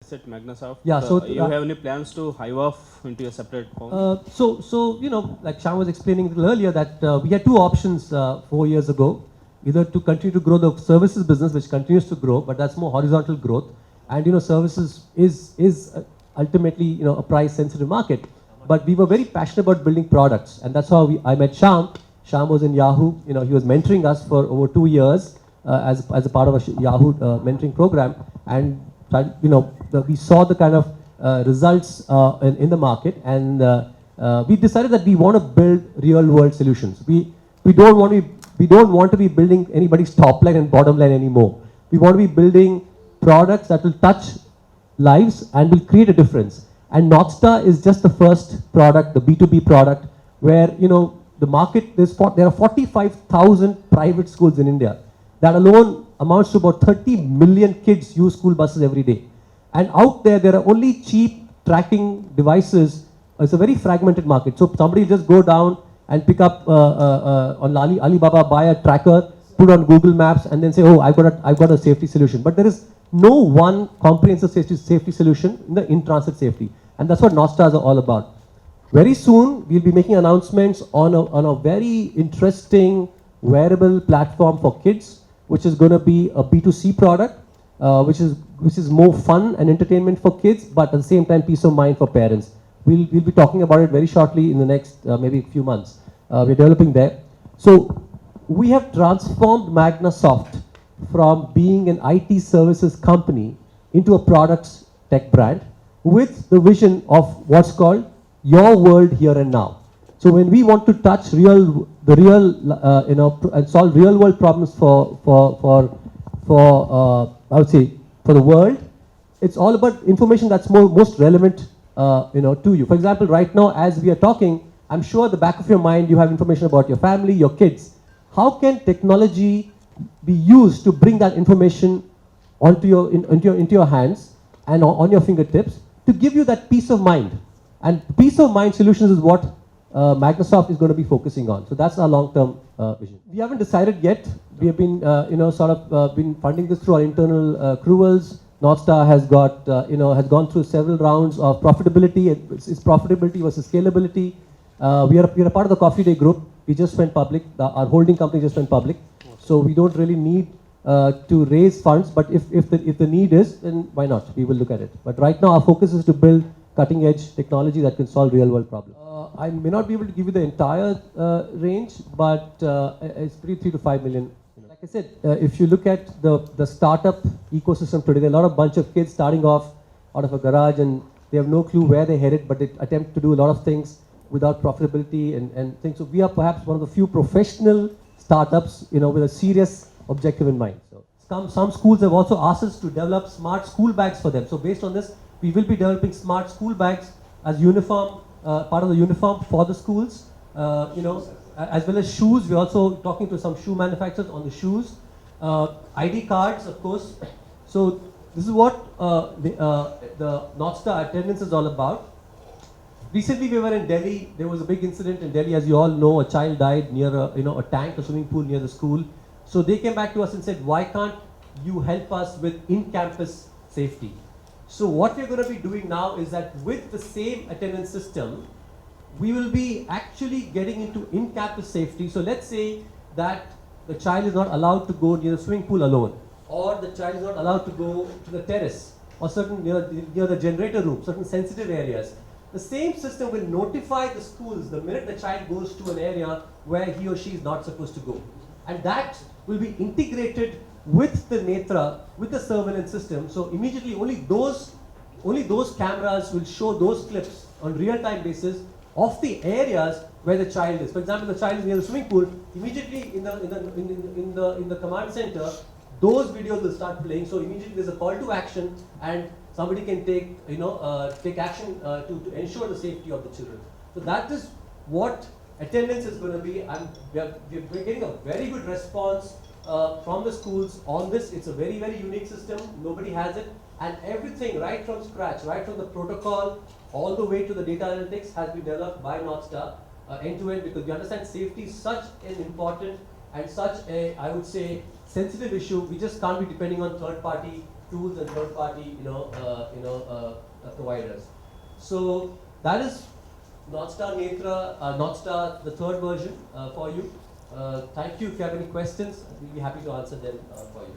kids at Magnasoft. Yeah, so you have any plans to hive off into a separate phone? So like Shyam was explaining a little earlier, that we had two options 4 years ago, either to continue to grow the services business, which continues to grow, but that's more horizontal growth, and services is ultimately a price sensitive market. But we were very passionate about building products, and that's how I met Shyam. Shyam was in Yahoo. He was mentoring us for over 2 years as a part of a Yahoo mentoring program, and we saw the kind of results in the market, and we decided that we want to build real world solutions. We don't want to be building anybody's top line and bottom line anymore. We want to be building products that will touch lives and will create a difference. And Northstar is just the first product, the B2B product, where the market, there are 45,000 private schools in India. That alone amounts to about 30 million kids use school buses every day. And out there are only cheap tracking devices. It's a very fragmented market. So somebody just go down and pick up on Alibaba, buy a tracker, put on Google Maps, and then say, oh, I've got a safety solution. But there is no one comprehensive safety solution in transit safety. And that's what Northstars are all about. Very soon, we'll be making announcements on a very interesting wearable platform for kids, which is going to be a B2C product, which is more fun and entertainment for kids, but at the same time, peace of mind for parents. We'll be talking about it very shortly in the next maybe few months. We're developing there. So we have transformed Magnasoft from being an IT services company into a products tech brand with the vision of what's called your world here and now. So when we want to touch and solve real world problems for I would say for the world, it's all about information that's most relevant to you. For example, right now as we are talking, I'm sure at the back of your mind you have information about your family, your kids. How can technology be used to bring that information into your hands and on your fingertips to give you that peace of mind? And peace of mind solutions is what Magnasoft is going to be focusing on. So that's our long-term vision. We haven't decided yet. We have been, been funding this through our internal accruals. Northstar has gone through several rounds of profitability. Its profitability versus scalability. We are a part of the Coffee Day group. We just went public. Our holding company just went public. So we don't really need to raise funds. But if the need is, then why not? We will look at it. But right now our focus is to build cutting-edge technology that can solve real-world problems. I may not be able to give you the entire range, but it's pretty 3 to 5 million. Like I said, if you look at the startup ecosystem today, there are a lot of bunch of kids starting off out of a garage and they have no clue where they're headed, but they attempt to do a lot of things without profitability and things. So we are perhaps one of the few professional startups, with a serious objective in mind. So some schools have also asked us to develop smart school bags for them. So based on this, we will be developing smart school bags as uniform, part of the uniform for the schools, as well as shoes. We're also talking to some shoe manufacturers on the shoes. ID cards, of course. So this is what the Northstar attendance is all about. Recently we were in Delhi. There was a big incident in Delhi. As you all know, a child died near a tank, a swimming pool near the school. So they came back to us and said, why can't you help us with in-campus safety? So what we're going to be doing now is that with the same attendance system, we will be actually getting into in-campus safety. So let's say that the child is not allowed to go near the swimming pool alone, or the child is not allowed to go to the terrace, or certain near the generator room, certain sensitive areas. The same system will notify the schools the minute the child goes to an area where he or she is not supposed to go. And that will be integrated with the Netra, with the surveillance system. So immediately only those cameras will show those clips on real-time basis of the areas where the child is. For example, the child is near the swimming pool. Immediately in the command center, those videos will start playing. So immediately there's a call to action, and somebody can take action to ensure the safety of the children. So that is what attendance is going to be. We're getting a very good response from the schools on this. It's a very, very unique system. Nobody has it. And everything right from scratch, right from the protocol all the way to the data analytics has been developed by Northstar end-to-end, because we understand safety is such an important and such a, I would say, sensitive issue. We just can't be depending on third-party tools and third-party providers. So that is Northstar Netra, Northstar, the third version for you. Thank you. If you have any questions, we'll be happy to answer them for you.